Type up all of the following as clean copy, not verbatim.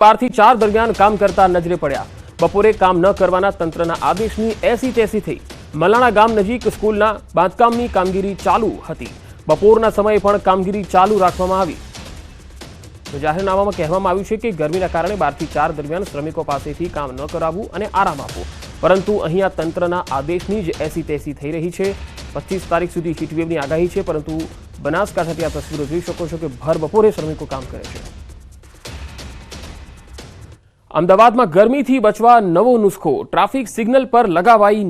12 થી 4 દરમિયાન કામ કરતા નજરે પડ્યા। બપોરે કામ ન કરવાના તંત્રના આદેશની એસી તેસી થઈ। મલાણા ગામ નજીક સ્કૂલના બાંધકામની કામગીરી ચાલુ હતી। બપોરના સમયે પણ કામગીરી ચાલુ રાખવામાં આવી। જાહેરનામામાં કહેવામાં આવ્યું છે કે ગરમીના કારણે 12 થી 4 દરમિયાન શ્રમિકો પાસેથી કામ ન કરાવવું અને આરામ આપવો, પરંતુ અહીંયા તંત્રના આદેશની જ એસી તેસી થઈ રહી છે। 25 તારીખ સુધી હીટવેવની આગાહી છે, પરંતુ બનાસકાંઠાથી આ તસવીરો જોઈ શકો છો કે ભર બપોરે શ્રમિકો કામ કરે છે। અમદાવાદમાં ગરમીથી બચવા નવો નુસ્ખો, ટ્રાફિક સિગ્નલ પર લગાવાઈ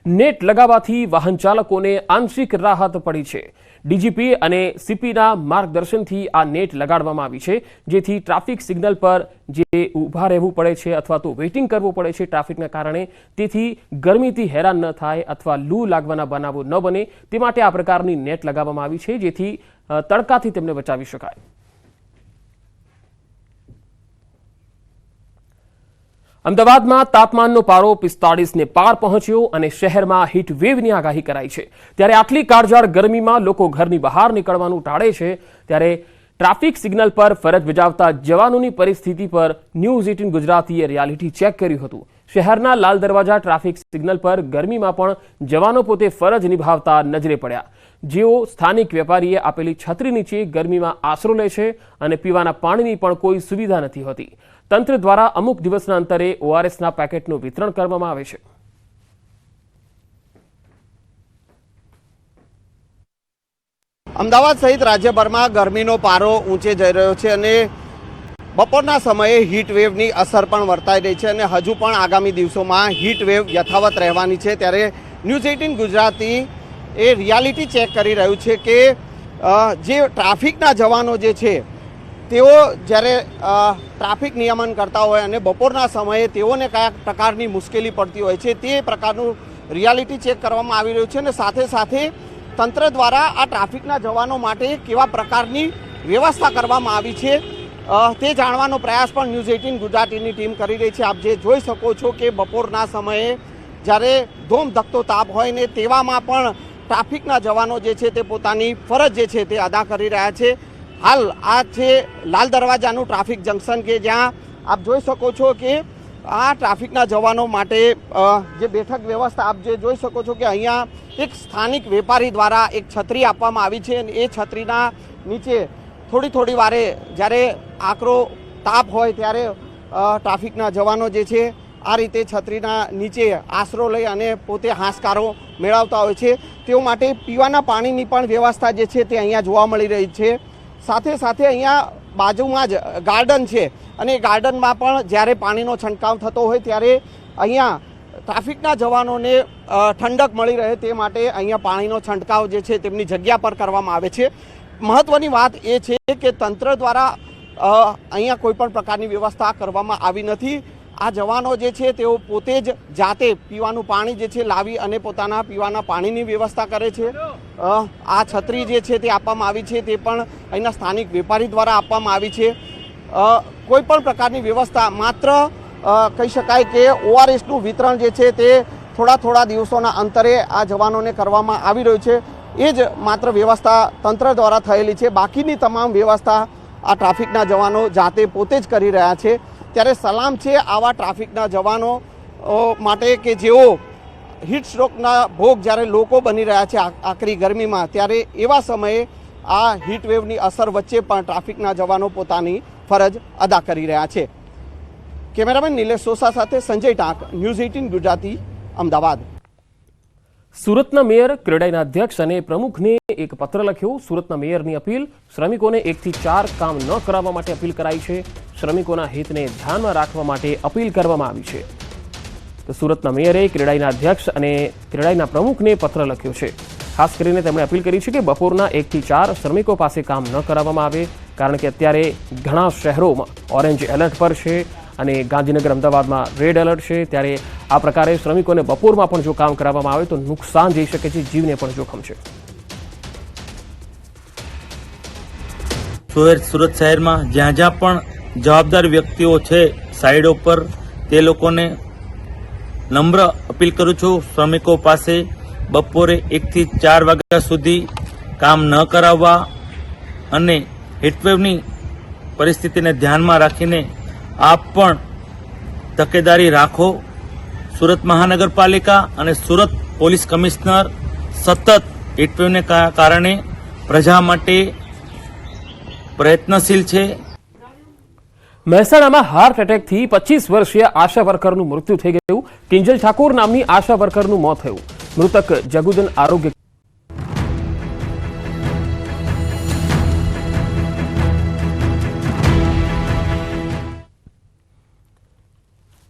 નેટ લગાવવાથી વાહન ચાલકોને આંશિક રાહત પડી છે। ડીજીપી અને સીપીના માર્ગદર્શનથી આ નેટ લગાડવામાં આવી છે, જેથી ટ્રાફિક સિગ્નલ પર જે ઊભા રહેવું પડે છે અથવા તો વેઇટિંગ કરવું પડે છે ટ્રાફિકના કારણે, તેથી ગરમીથી હેરાન ન થાય અથવા લૂ લાગવાના બનાવો ન બને તે માટે આ પ્રકારની નેટ લગાવવામાં આવી છે, જેથી તડકાથી તેમને બચાવી શકાય। અમદાવાદમાં તાપમાનનો પારો 45ને પાર પહોંચ્યો અને શહેરમાં હીટવેવની આગાહી કરાઈ છે। ત્યારે આટલી કાળઝાળ ગરમીમાં લોકો ઘરની બહાર નીકળવાનું ટાળે છે, ત્યારે ટ્રાફિક સિગ્નલ પર ફરજ બજાવતા જવાનોની પરિસ્થિતિ પર ન્યૂઝ 18 ગુજરાતીએ રિયાલિટી ચેક કર્યું હતું। શહેરના લાલ દરવાજા ટ્રાફિક સિગ્નલ પર ગરમીમાં પણ જવાનો પોતે ફરજ નિભાવતા નજરે પડ્યા, જેઓ સ્થાનિક વેપારીએ આપેલી છત્રી નીચે ગરમીમાં આશરો લે છે અને પીવાના પાણીની પણ કોઈ સુવિધા નથી હોતી। તંત્ર દ્વારા અમુક દિવસના અંતરે ઓઆરએસના પેકેટનું વિતરણ કરવામાં આવે છે। અમદાવાદ સહિત રાજ્યભરમાં ગરમીનો પારો ઊંચે જઈ રહ્યો છે અને બપોરના સમયે હીટવેવની અસર પણ વર્તાઈ રહી છે અને હજુ પણ આગામી દિવસોમાં હીટવેવ યથાવત રહેવાની છે। ત્યારે ન્યૂઝ 18 ગુજરાતી એ રિયાલિટી ચેક કરી રહ્યું છે કે જે ટ્રાફિકના જવાનો જે છે તેઓ જ્યારે ટ્રાફિક નિયમન કરતા હોય અને બપોરના સમયે તેઓને કયા પ્રકારની મુશ્કેલી પડતી હોય છે તે પ્રકારનું રિયાલિટી ચેક કરવામાં આવી રહ્યું છે અને સાથે સાથે તંત્ર દ્વારા આ ટ્રાફિકના જવાનો માટે કેવા પ્રકારની વ્યવસ્થા કરવામાં આવી છે તે જાણવાનો પ્રયાસ પણ ન્યૂઝ 18 ગુજરાતીની ટીમ કરી રહી છે। આપ જે જોઈ શકો છો કે બપોરના સમયે જ્યારે ધોમધકતો તાપ હોય ને તેવામાં પણ ટ્રાફિકના જવાનો જે છે તે પોતાની ફરજ જે છે તે અદા કરી રહ્યા છે। હાલ આ છે લાલ દરવાજાનું ટ્રાફિક જંકશન કે જ્યાં આપ જોઈ શકો છો કે આ ટ્રાફિકના જવાનો માટે જે બેઠક વ્યવસ્થા આપ જે જોઈ શકો છો કે અહીંયા એક સ્થાનિક વેપારી દ્વારા એક છત્રી આપવામાં આવી છે અને એ છત્રીના નીચે થોડી વારે જ્યારે આકરો તાપ હોય ત્યારે ટ્રાફિકના જવાનો જે છે આ રીતે છત્રીના નીચે આશરો લઈ અને પોતે હાશકારો મેળવતા હોય છે। તેઓ માટે પીવાના પાણીની પણ વ્યવસ્થા જે છે તે અહીંયા જોવા મળી રહી છે। સાથે સાથે અહીંયા બાજુમાં જ ગાર્ડન છે અને ગાર્ડનમાં પણ જ્યારે પાણીનો છંટકાવ થતો હોય ત્યારે અહીંયા ટ્રાફિકના જવાનોને ઠંડક મળી રહે તે માટે અહીંયા પાણીનો છંટકાવ જે છે તેમની જગ્યા પર કરવામાં આવે છે। મહત્વની વાત એ છે કે તંત્ર દ્વારા અહીંયા કોઈ પણ પ્રકારની વ્યવસ્થા કરવામાં આવી નથી। આ જવાનો જે છે તેઓ પોતે જ જાતે પીવાનું પાણી જે છે લાવી અને પોતાના પીવાના પાણીની વ્યવસ્થા કરે છે। આ છત્રી જે છે તે આપવામાં આવી છે તે પણ અહીંના સ્થાનિક વેપારી દ્વારા આપવામાં આવી છે। કોઈ પણ પ્રકારની વ્યવસ્થા માત્ર કહી શકાય કે ઓઆરએસનું વિતરણ જે છે તે થોડા દિવસોના અંતરે આ જવાનોને કરવામાં આવી રહ્યું છે, એ જ માત્ર વ્યવસ્થા તંત્ર દ્વારા થયેલી છે। બાકીની તમામ વ્યવસ્થા આ ટ્રાફિકના જવાનો જાતે પોતે જ કરી રહ્યા છે। ત્યારે સલામ છે આવા ટ્રાફિકના જવાનો માટે કે જેઓ હીટ સ્ટ્રોકના ભોગ જ્યારે લોકો બની રહ્યા છે આકરી ગરમીમાં, ત્યારે એવા સમયે આ હીટવેવની અસર વચ્ચે પણ ટ્રાફિકના જવાનો પોતાની ફરજ અદા કરી રહ્યા છે। કેમેરામેન નિલેશ સોસા સાથે સંજય ટાંક, ન્યૂઝ 18 ગુજરાતી, અમદાવાદ। સુરતના મેયર ક્રેડાઈના અધ્યક્ષ અને પ્રમુખને એક પત્ર લખ્યો। સુરતના મેયરની અપીલ, શ્રમિકોને 1 થી 4 કામ ન કરાવવા માટે અપીલ કરાઈ છે। શ્રમિકોના હિતને ધ્યાનમાં રાખવા માટે અપીલ કરવામાં આવી છે। તો સુરતના મેયરે ક્રેડાઈના અધ્યક્ષ અને ક્રેડાઈના પ્રમુખને પત્ર લખ્યો છે। ખાસ કરીને તેમણે અપીલ કરી છે કે બપોરના 1 થી 4 શ્રમિકો પાસે કામ ન કરાવવામાં આવે, કારણ કે અત્યારે ઘણા શહેરોમાં ઓરેન્જ એલર્ટ પર છે અને ગાંધીનગર, અમદાવાદમાં રેડ એલર્ટ છે। ત્યારે આ પ્રકારે શ્રમિકોને બપોરમાં પણ જો કામ કરાવવામાં આવે તો નુકસાન જઈ શકે છે, જીવને પણ જોખમ છે। સુરત શહેરમાં જ્યાં પણ જવાબદાર વ્યક્તિઓ છે સાઈડો પર, તે લોકોને નમ્ર અપીલ કરું છું, શ્રમિકો પાસે બપોરે 1 થી 4 વાગ્યા સુધી કામ ન કરાવવા અને હીટવેવની પરિસ્થિતિને ધ્યાનમાં રાખીને આપ પણ તકેદારી રાખો. સુરત મહાનગરપાલિકા અને સુરત પોલીસ કમિશનર સતત હીટવેવને કારણે પ્રજા માટે પ્રયત્નશીલ છે. મહેસાણામાં હાર્ટ એટેકથી 25 વર્ષીય આશા વર્કરનું મૃત્યુ થઈ ગયું. કિંજલ ઠાકોર નામની આશા વર્કરનું મોત થયું. મૃતક જગુદન આરોગ્ય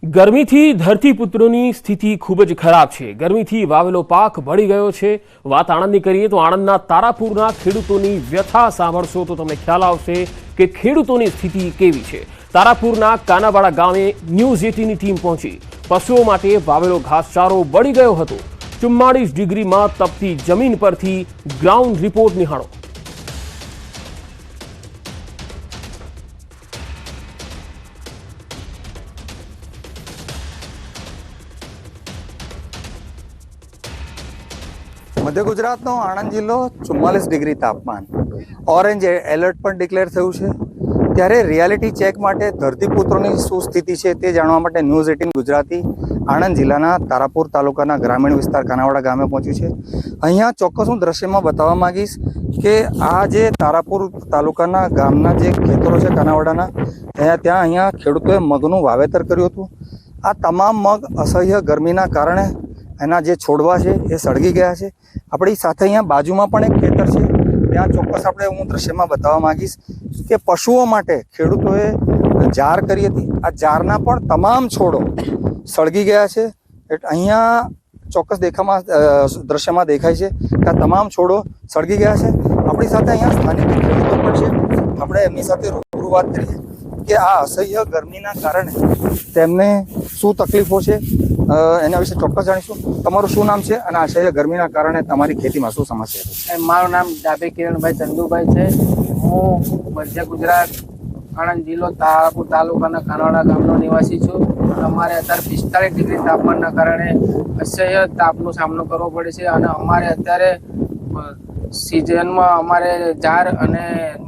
ગરમીથી ધરતીપુત્રોની સ્થિતિ ખૂબ જ ખરાબ છે. ગરમીથી વાવેલો પાક બળી ગયો છે. વાત આણંદની કરીએ તો આણંદના તારાપુરના ખેડૂતોની વ્યથા સાંભળશો તો તમને ખ્યાલ આવશે કે ખેડૂતોની સ્થિતિ કેવી છે. તારાપુરના કાનાવાડા ગામે ન્યૂઝ 18ની ટીમ પહોંચી. પશુઓ માટે વાવેલો ઘાસચારો બળી ગયો હતો. 44 ડિગ્રીમાં તપતી જમીન પરથી ગ્રાઉન્ડ રિપોર્ટ નિહાળો. મધ્ય ગુજરાતનો આણંદ જિલ્લો 44 ડિગ્રી તાપમાન, ઓરેન્જ એલર્ટ પણ ડિક્લેર થયું છે. ત્યારે રિયાલિટી ચેક માટે ધરતીપુત્રોની શું સ્થિતિ છે તે જાણવા માટે ન્યૂઝ 18 ગુજરાતી આણંદ જિલ્લાના તારાપુર તાલુકાના ગ્રામીણ વિસ્તાર કાનાવાડા ગામે પહોંચ્યું છે. અહીંયા ચોક્કસ હું દ્રશ્યમાં બતાવવા માંગીશ કે આ જે તારાપુર તાલુકાના ગામના જે ખેતરો છે કાનાવાડાના, અહીંયા ખેડૂતોએ મગનું વાવેતર કર્યું હતું. આ તમામ મગ અસહ્ય ગરમીના કારણે એના જે છોડવા છે એ સળગી ગયા છે. આપણી સાથે અહીંયા બાજુમાં પણ એક ખેતર છે, ત્યાં ચોક્કસ હું દ્રશ્યમાં બતાવવા માંગીશ કે પશુઓ માટે ખેડૂતોએ જાર કરી હતી. આ જારના પણ તમામ છોડો સળગી ગયા છે. અહીંયા ચોક્કસ દ્રશ્યમાં દેખાય છે કે આ તમામ છોડો સળગી ગયા છે. આપણી સાથે અહીંયા સ્થાનિક ખેડૂતો પણ છે, આપણે એમની સાથે રૂબરૂ વાત કરીએ કે આ અસહ્ય ગરમીના કારણે તેમને શું તકલીફો છે એના વિશે ચોક્કસ જાણીશું. તમારું શું નામ છે અને અસહ્ય ગરમીના કારણે તમારી ખેતીમાં શું સમસ્યા છે? મારું નામ ડાબે કિરણભાઈ ચંદુભાઈ છે. હું મધ્ય ગુજરાત આણંદ જિલ્લો તારાપુર તાલુકાના કાનાવાડા ગામનો નિવાસી છું. અમારે અત્યારે 45 ડિગ્રી તાપમાનના કારણે અસહ્ય તાપનો સામનો કરવો પડે છે અને અમારે અત્યારે સિઝનમાં અમારે જાર અને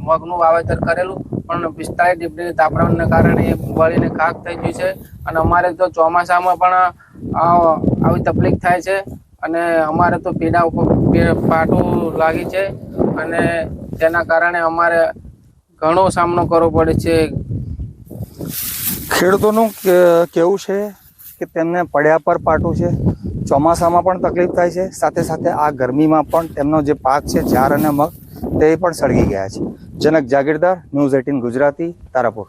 મગનું વાવેતર કરેલું પણ 45 ડિગ્રી તાપમાનના કારણે એ બળીને ખાક થઈ ગયું છે. અને અમારે તો ચોમાસામાં પણ આવી તકલીફ થાય છે અને અમારે તો પીડા ઉપર પાટું લાગી છે અને તેના કારણે અમારે ઘણો સામનો કરવો પડે છે. ખેડૂતોનું કેવું છે કે તેમને પડ્યા પર પાટું છે, ચોમાસામાં પણ તકલીફ થાય છે, સાથે સાથે આ ગરમીમાં પણ તેમનો જે પાક છે જાર અને મગ તે પણ સળગી ગયા છે. જનક જાગીરદાર, ન્યૂઝ 18 ગુજરાતી, તારાપુર.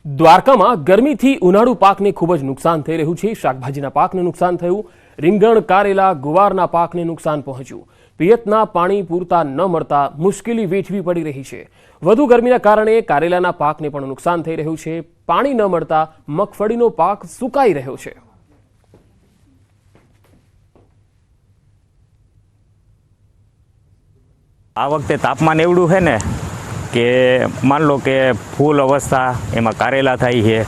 દ્વારકામાં ગરમીથી ઉનાળુ પાકને ખૂબ જ નુકસાન થઈ રહ્યું છે. શાકભાજીના પાકને નુકસાન થયું. રીંગણ, કારેલા, ગુવારના પાકને નુકસાન પહોંચ્યું. પિયતના પાણી પૂરતા ન મળતા મુશ્કેલી વેઠવી પડી રહી છે. વધુ ગરમીના કારણે કારેલાના પાકને પણ નુકસાન થઈ રહ્યું છે. પાણી ન મળતા મગફળીનો પાક સુકાઈ રહ્યો છે. આ વખતે તાપમાન એવડું છે ને કે માન લો કે ફૂલ અવસ્થા એમાં કારેલા થાય છે,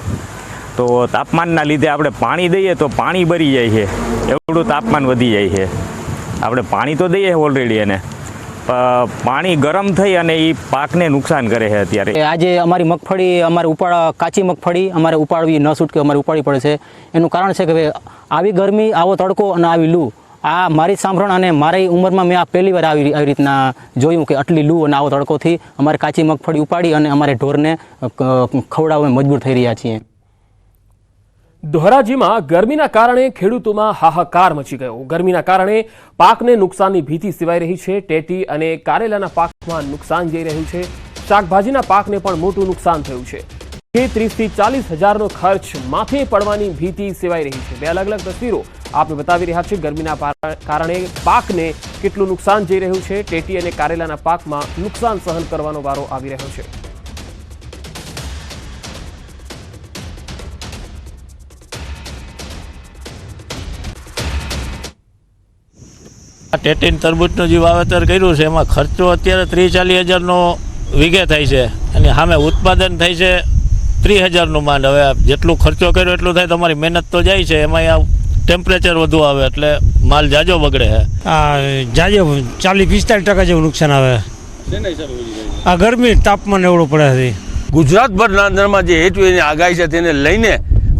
તો તાપમાનના લીધે આપણે પાણી દઈએ તો પાણી બળી જાય છે. એવડું તાપમાન વધી જાય છે. આપણે પાણી તો દઈએ ઓલરેડી, એને પાણી ગરમ થઈ અને એ પાકને નુકસાન કરે છે. અત્યારે આજે અમારી મગફળી કાચી મગફળી અમારે ઉપાડવી ન છૂટકે અમારે ઉપાડવી પડે છે. એનું કારણ છે કે આવી ગરમી, આવો તડકો અને આવી લૂ, આ મારી સાંભળણ અને મારી ઉંમરમાં મેં આ પહેલી વાર આવી રીતના જોયું કે આટલી લૂ અને આવો તડકોથી અમારે કાચી મગફળી ઉપાડી અને અમારે ઢોરને ખવડાવવા મજબૂર થઈ રહ્યા છીએ. ધોરાજીમાં ગરમીના કારણે ખેડૂતોમાં હાહાકાર મચી ગયો. ગરમીના કારણે પાકને નુકસાનની ભીતિ સેવાઈ રહી છે. ટેટી અને કારેલાના પાકમાં નુકસાન જઈ રહ્યું છે. શાકભાજીના પાકને પણ મોટું નુકસાન થયું છે. 30 થી 40 હજારનો ખર્ચ માથે પડવાની ભીતિ સેવાઈ રહી છે. બે અલગ અલગ તસવીરો આપને બતાવી રહ્યા છે. ગરમીના કારણે પાકને કેટલું નુકસાન જઈ રહ્યું છે. ટેટી અને કારેલાના પાકમાં નુકસાન સહન કરવાનો વારો આવી રહ્યો છે. ટેટીન તરબૂચનું જે વાવેતર કર્યું છે એમાં ખર્ચો અત્યારે 30-40 હજારનો વીઘે થાય છે અને સામે ઉત્પાદન થાય છે 30 હજારનું માંડ. હવે જેટલું ખર્ચો કર્યો એટલું થાય, તમારી મહેનત તો જાય છે, એમાં ટેમ્પરેચર વધુ આવે એટલે માલ જાજો બગડે છે. જાજો 40-45% જેવું નુકસાન આવે. આ ગરમી તાપમાન એવડું પડે છે. ગુજરાતભરના અંદરમાં જે હીટવેવની આગાહી છે તેને લઈને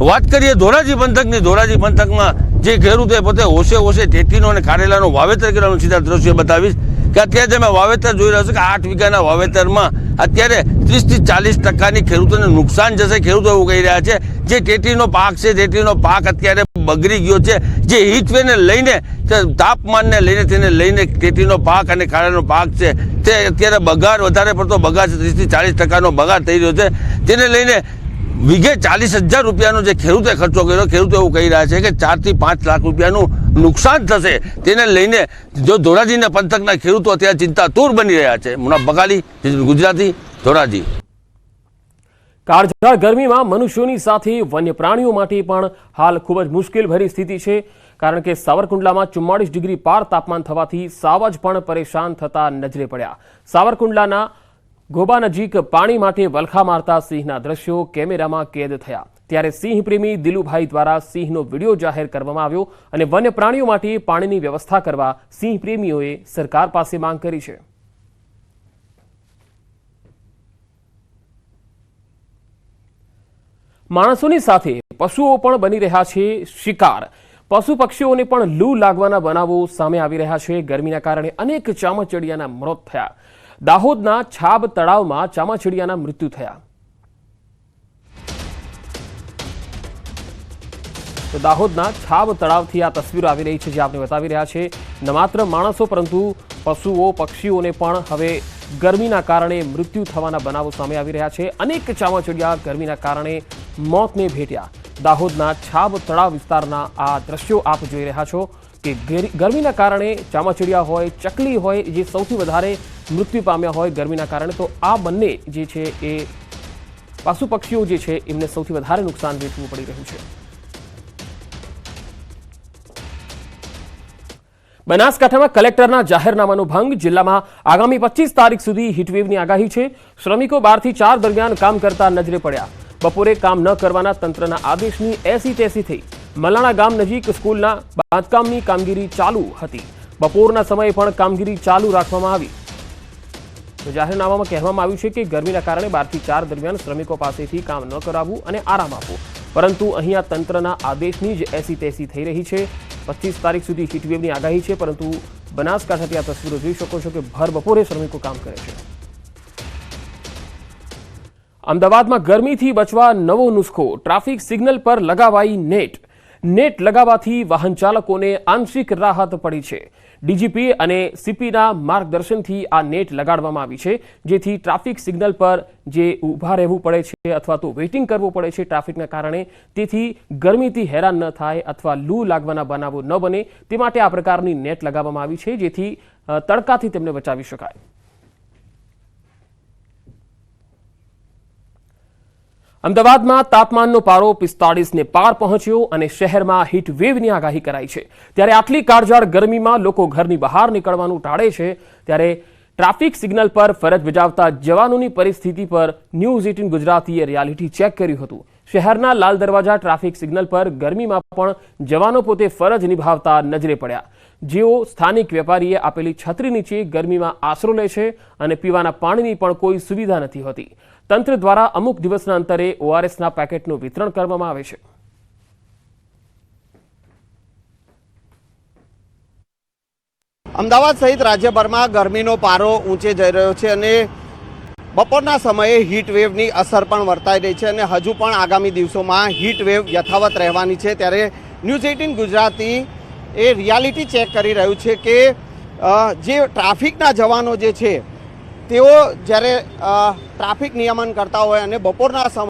વાત કરીએ ધોરાજી પંથકની. ધોરાજી પંથકમાં જે ખેડૂતોએ પોતે હોશે ટેટીનો અને કારેલાનું વાવેતર કરવાનું સીધા દ્રશ્ય બતાવીશ કે અત્યારે તમે વાવેતર જોઈ રહ્યો છો કે 8 વીઘાના વાવેતરમાં અત્યારે 30 થી 40% ખેડૂતોને નુકસાન જશે. ખેડૂતો એવું કહી રહ્યા છે જે ટેટીનો પાક છે, ટેટીનો પાક અત્યારે બગડી ગયો છે. જે હીટવેવને લઈને, તાપમાનને લઈને, તેને લઈને ટેટીનો પાક અને કારેલાનો પાક છે તે અત્યારે બગાડ, વધારે પડતો બગાડ, 30 થી 40%નો બગાડ થઈ રહ્યો છે. તેને લઈને વીઘે 40,000 રૂપિયાનો જે ખેડૂતે ખર્ચો કર્યો, ખેડૂતો એવું કહી રહ્યા છે કે 4 થી 5 લાખ રૂપિયાનું નુકસાન થશે. તેને લઈને જો ધોરાજીના પંથકના ખેડૂતો અત્યારે ચિંતાતુર બની રહ્યા છે. મુનાફ બકાલી, ગુજરાતી, ધોરાજી. કાળઝાળ ગરમીમાં મનુષ્યોની સાથે વન્ય પ્રાણીઓ માટે પણ હાલ ખૂબ જ મુશ્કેલ ભરી સ્થિતિ છે, કારણ કે સાવરકુંડલામાં 44 ડિગ્રી પાર તાપમાન થવાથી સાવજ પણ પરેશાન થતા નજરે પડ્યા. સાવરકુંડલાના ગોબા નજીક પાણી માટે વલખા મારતા સિંહના દ્રશ્યો કેમેરામાં કેદ થયા. ત્યારે સિંહ પ્રેમી દિલુભાઈ દ્વારા સિંહનો વિડીયો જાહેર કરવામાં આવ્યો અને વન્ય પ્રાણીઓ માટે પાણીની વ્યવસ્થા કરવા સિંહ પ્રેમીઓએ સરકાર પાસે માંગ કરી છે. માણસોની સાથે પશુઓ પણ બની રહ્યા છે શિકાર. પશુ પક્ષીઓને પણ લૂ લાગવાના બનાવો સામે આવી રહ્યા છે. ગરમીના કારણે અનેક ચામાચીડિયાના મોત થયા. દાહોદના છાબ તળાવમાં ચામાચીડિયાના મૃત્યુ થયા. તો દાહોદના છાબ તળાવથી આ તસવીરો આવી રહી છે જે આપણે બતાવી રહ્યા છે. ન માત્ર માણસો પરંતુ પશુઓ પક્ષીઓને પણ હવે ગરમીના કારણે મૃત્યુ થવાના બનાવો સામે આવી રહ્યા છે. અનેક ચામાચીડિયા ગરમીના કારણે મોતને ભેટ્યા. દાહોદના છાબ તળાવ વિસ્તારના આ દ્રશ્યો આપ જોઈ રહ્યા છો કે ગરમીના કારણે ચામાચીડિયા હોય, ચકલી હોય, જે સૌથી વધારે મૃત્યુ પામ્યા હોય ગરમીના કારણે. તો આ બંને જે છે એ પશુ પક્ષીઓ જે છે એમને સૌથી વધારે નુકસાન વેઠવું પડી રહ્યું છે. બનાસકાંઠામાં કલેક્ટરના જાહેરનામાનો ભંગ. જિલ્લામાં આગામી 25 તારીખ સુધી હીટવેવની આગાહી છે. શ્રમિકો 12 થી 4 દરમિયાન કામ કરતા નજરે પડ્યા. બપોરે કામ ન કરવાના તંત્રના આદેશની એસી તેસી થઈ. મલાણા ગામ નજીક સ્કૂલના બાંધકામની કામગીરી ચાલુ હતી. બપોરના સમયે પણ કામગીરી ચાલુ રાખવામાં આવી. તો જાહેરનામામાં કહેવામાં આવ્યું છે કે ગરમીના કારણે 12 થી 4 દરમિયાન શ્રમિકો પાસેથી કામ ન કરાવવું અને આરામ આપવો. પરંતુ અહીંયા તંત્રના આદેશની જ એસી તેસી થઈ રહી છે. 25 તારીખ સુધી હીટવેવની આગાહી છે, પરંતુ બનાસકાંઠાથી આ તસવીરો જોઈ શકો છો કે ભર બપોરે શ્રમિકો કામ કરે છે. અમદાવાદમાં ગરમીથી બચવા નવો નુસ્ખો. ટ્રાફિક સિગ્નલ પર લગાવાઈ નેટ. નેટ લગાવવાથી વાહન ચાલકોને આંશિક રાહત પડી છે. ડીજીપી અને સીપીના માર્ગદર્શનથી આ નેટ લગાડવામાં આવી છે, જેથી ટ્રાફિક સિગ્નલ પર જે ઊભા રહેવું પડે છે અથવા તો વેઇટિંગ કરવું પડે છે ટ્રાફિકના કારણે, તેથી ગરમીથી હેરાન ન થાય અથવા લૂ લાગવાના બનાવો ન બને તે માટે આ પ્રકારની નેટ લગાવવામાં આવી છે, જેથી તડકાથી તેમને બચાવી શકાય. અમદાવાદમાં તાપમાનનો પારો 45ને પાર પહોંચ્યો અને શહેરમાં હીટ વેવની આગાહી કરાઈ છે. ત્યારે આટલી કાળઝાળ ગરમીમાં લોકો ઘરની બહાર નીકળવાનું ટાળે છે. ત્યારે ટ્રાફિક સિગ્નલ પર ફરજ બજાવતા જવાનોની પરિસ્થિતિ પર ન્યૂઝ 18 ગુજરાતીએ રિયાલિટી ચેક કર્યું હતું. શહેરના લાલ દરવાજા ટ્રાફિક સિગ્નલ પર ગરમીમાં પણ જવાનો પોતે ફરજ નિભાવતા નજરે પડ્યા. જેઓ સ્થાનિક વેપારીએ આપેલી છત્રી નીચે ગરમીમાં આશરો લે છે અને પીવાના પાણીની પણ કોઈ સુવિધા નથી હોતી. તંત્ર દ્વારા અમુક દિવસના અંતરે ઓઆરએસના પેકેટનું વિતરણ કરવામાં આવે છે. અમદાવાદ સહિત રાજ્યભરમાં ગરમીનો પારો ઊંચે જઈ રહ્યો છે અને બપોરના સમયે હીટવેવની અસર પણ વર્તાઈ રહી છે અને હજુ પણ આગામી દિવસોમાં હીટવેવ યથાવત રહેવાની છે. ત્યારે ન્યૂઝ 18 ગુજરાતી એ રિયાલિટી ચેક કરી રહ્યું છે કે જે ટ્રાફિકના જવાનો જે છે તેઓ જ્યારે ટ્રાફિક નિયમન કરતા હોય અને બપોરના સમય